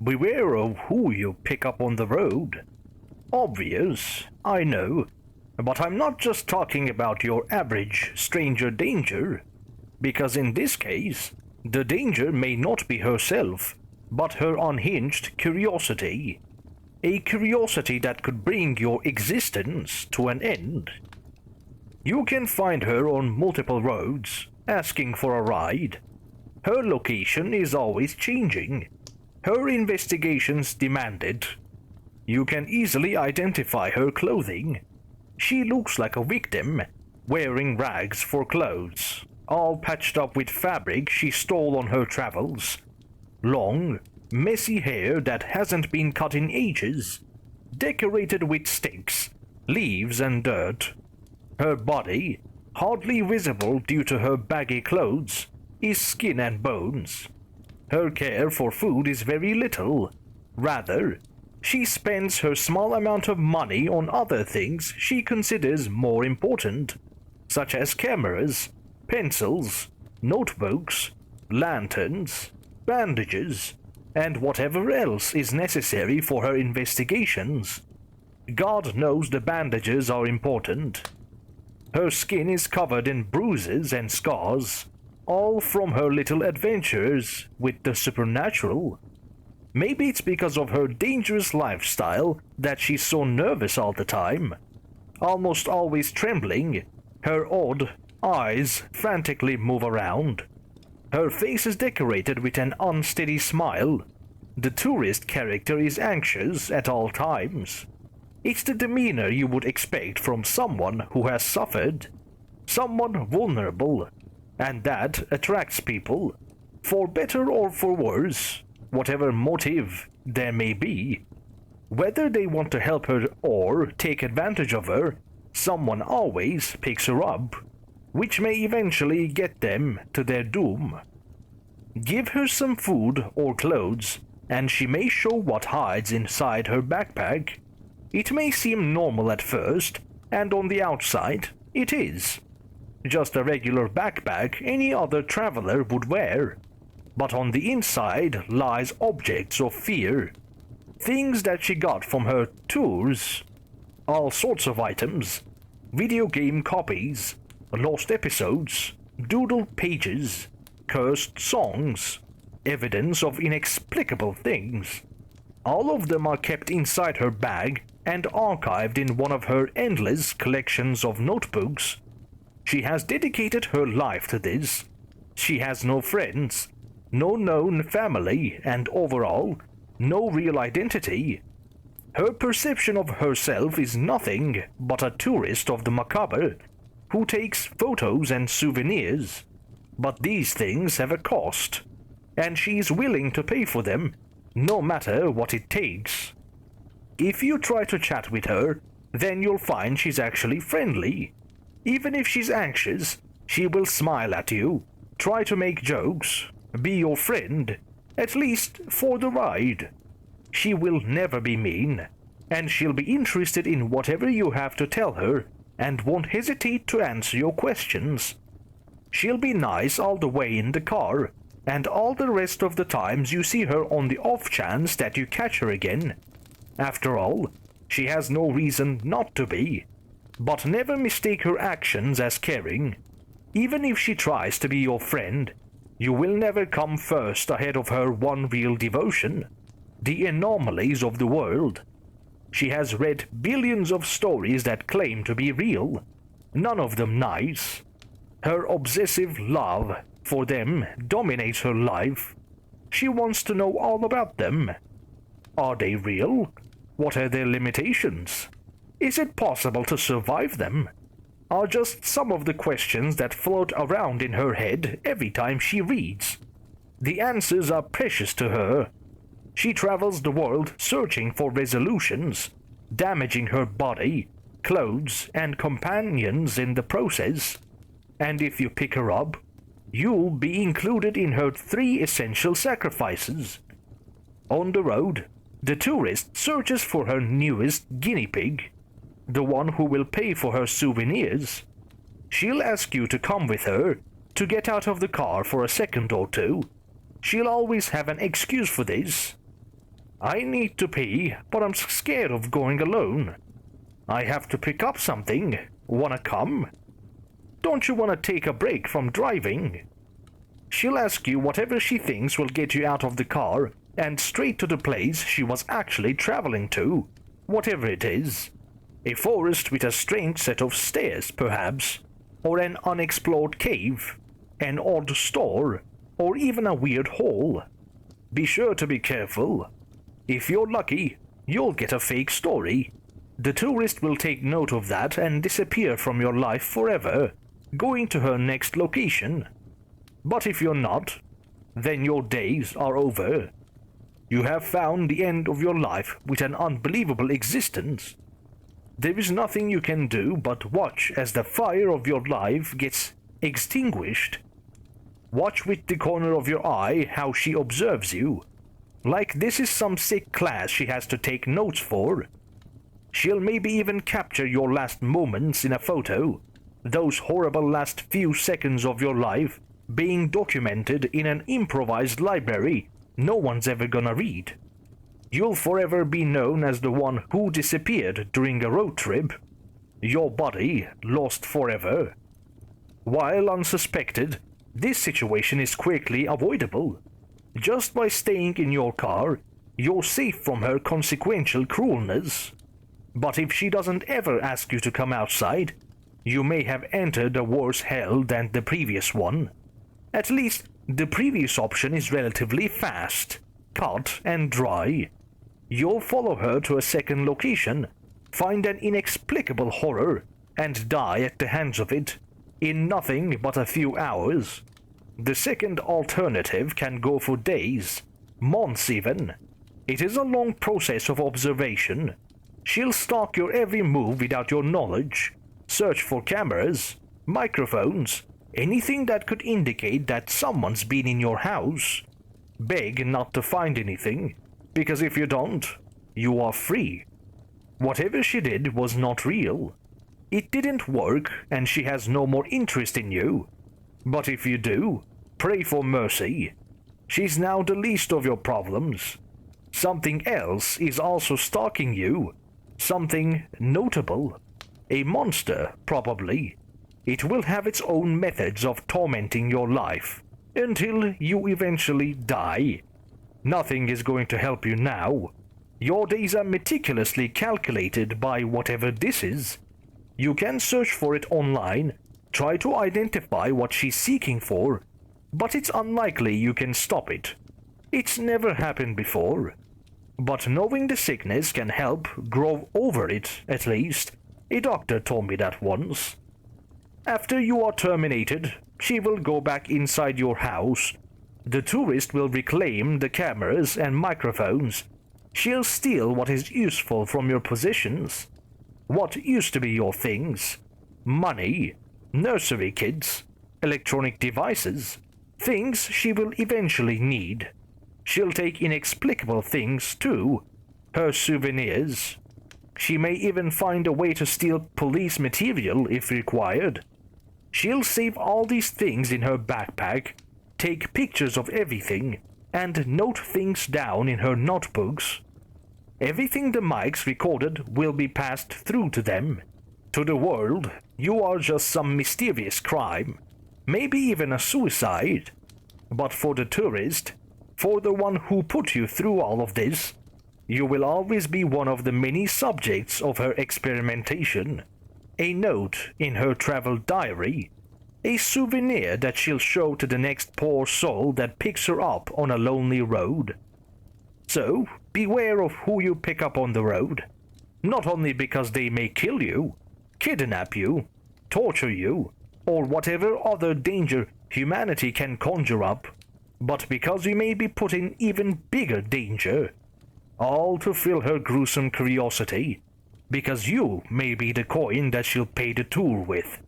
Beware of who you pick up on the road. Obvious, I know, but I'm not just talking about your average stranger danger, because in this case, the danger may not be herself, but her unhinged curiosity. A curiosity that could bring your existence to an end. You can find her on multiple roads, asking for a ride. Her location is always changing. Her investigations demanded. You can easily identify her clothing. She looks like a victim, wearing rags for clothes, all patched up with fabric she stole on her travels. Long, messy hair that hasn't been cut in ages, decorated with sticks, leaves and dirt. Her body, hardly visible due to her baggy clothes, is skin and bones. Her care for food is very little. Rather, she spends her small amount of money on other things she considers more important, such as cameras, pencils, notebooks, lanterns, bandages, and whatever else is necessary for her investigations. God knows the bandages are important. Her skin is covered in bruises and scars, all from her little adventures with the supernatural. Maybe it's because of her dangerous lifestyle that she's so nervous all the time, almost always trembling. Her odd eyes frantically move around. Her face is decorated with an unsteady smile. The tourist character is anxious at all times. It's the demeanor you would expect from someone who has suffered, someone vulnerable, and that attracts people, for better or for worse, whatever motive there may be. Whether they want to help her or take advantage of her, someone always picks her up, which may eventually get them to their doom. Give her some food or clothes, and she may show what hides inside her backpack. It may seem normal at first, and on the outside, it is. Just a regular backpack any other traveler would wear. But on the inside lies objects of fear. Things that she got from her tours. All sorts of items. Video game copies, lost episodes, doodled pages, cursed songs, evidence of inexplicable things. All of them are kept inside her bag and archived in one of her endless collections of notebooks. She has dedicated her life to this. She has no friends, no known family, and overall, no real identity. Her perception of herself is nothing but a tourist of the macabre, who takes photos and souvenirs. But these things have a cost, and she is willing to pay for them, no matter what it takes. If you try to chat with her, then you'll find she's actually friendly. Even if she's anxious, she will smile at you, try to make jokes, be your friend, at least for the ride. She will never be mean, and she'll be interested in whatever you have to tell her and won't hesitate to answer your questions. She'll be nice all the way in the car, and all the rest of the times you see her on the off chance that you catch her again. After all, she has no reason not to be. But never mistake her actions as caring. Even if she tries to be your friend, you will never come first ahead of her one real devotion, the anomalies of the world. She has read billions of stories that claim to be real, none of them nice. Her obsessive love for them dominates her life. She wants to know all about them. Are they real? What are their limitations? Is it possible to survive them? Are just some of the questions that float around in her head every time she reads. The answers are precious to her. She travels the world searching for resolutions, damaging her body, clothes, and companions in the process. And if you pick her up, you'll be included in her 3 essential sacrifices. On the road, the tourist searches for her newest guinea pig, the one who will pay for her souvenirs. She'll ask you to come with her, to get out of the car for a second or two. She'll always have an excuse for this. I need to pee, but I'm scared of going alone. I have to pick up something. Wanna come? Don't you wanna take a break from driving? She'll ask you whatever she thinks will get you out of the car and straight to the place she was actually traveling to, whatever it is. A forest with a strange set of stairs, perhaps, or an unexplored cave, an odd store, or even a weird hole. Be sure to be careful. If you're lucky, you'll get a fake story. The tourist will take note of that and disappear from your life forever, going to her next location. But if you're not, then your days are over. You have found the end of your life with an unbelievable existence. There is nothing you can do but watch as the fire of your life gets extinguished. Watch with the corner of your eye how she observes you. Like this is some sick class she has to take notes for. She'll maybe even capture your last moments in a photo, those horrible last few seconds of your life being documented in an improvised library no one's ever gonna read. You'll forever be known as the one who disappeared during a road trip. Your body lost forever. While unsuspected, this situation is quickly avoidable. Just by staying in your car, you're safe from her consequential cruelness. But if she doesn't ever ask you to come outside, you may have entered a worse hell than the previous one. At least, the previous option is relatively fast, cut and dry. You'll follow her to a second location, find an inexplicable horror, and die at the hands of it, in nothing but a few hours. The second alternative can go for days, months even. It is a long process of observation. She'll stalk your every move without your knowledge, search for cameras, microphones, anything that could indicate that someone's been in your house. Beg not to find anything, because if you don't, you are free. Whatever she did was not real. It didn't work, and she has no more interest in you. But if you do, pray for mercy. She's now the least of your problems. Something else is also stalking you. Something notable. A monster, probably. It will have its own methods of tormenting your life, until you eventually die. Nothing is going to help you now. Your days are meticulously calculated by whatever this is. You can search for it online, try to identify what she's seeking for, but it's unlikely you can stop it. It's never happened before. But knowing the sickness can help grow over it, at least. A doctor told me that once. After you are terminated, she will go back inside your house. The tourist will reclaim the cameras and microphones. She'll steal what is useful from your possessions. What used to be your things. Money, nursery kids, electronic devices. Things she will eventually need. She'll take inexplicable things too. Her souvenirs. She may even find a way to steal police material if required. She'll save all these things in her backpack, take pictures of everything, and note things down in her notebooks. Everything the mics recorded will be passed through to them. To the world, you are just some mysterious crime, maybe even a suicide. But for the tourist, for the one who put you through all of this, you will always be one of the many subjects of her experimentation. A note in her travel diary. A souvenir that she'll show to the next poor soul that picks her up on a lonely road. So, beware of who you pick up on the road. Not only because they may kill you, kidnap you, torture you, or whatever other danger humanity can conjure up, but because you may be put in even bigger danger. All to fill her gruesome curiosity, because you may be the coin that she'll pay the tour with.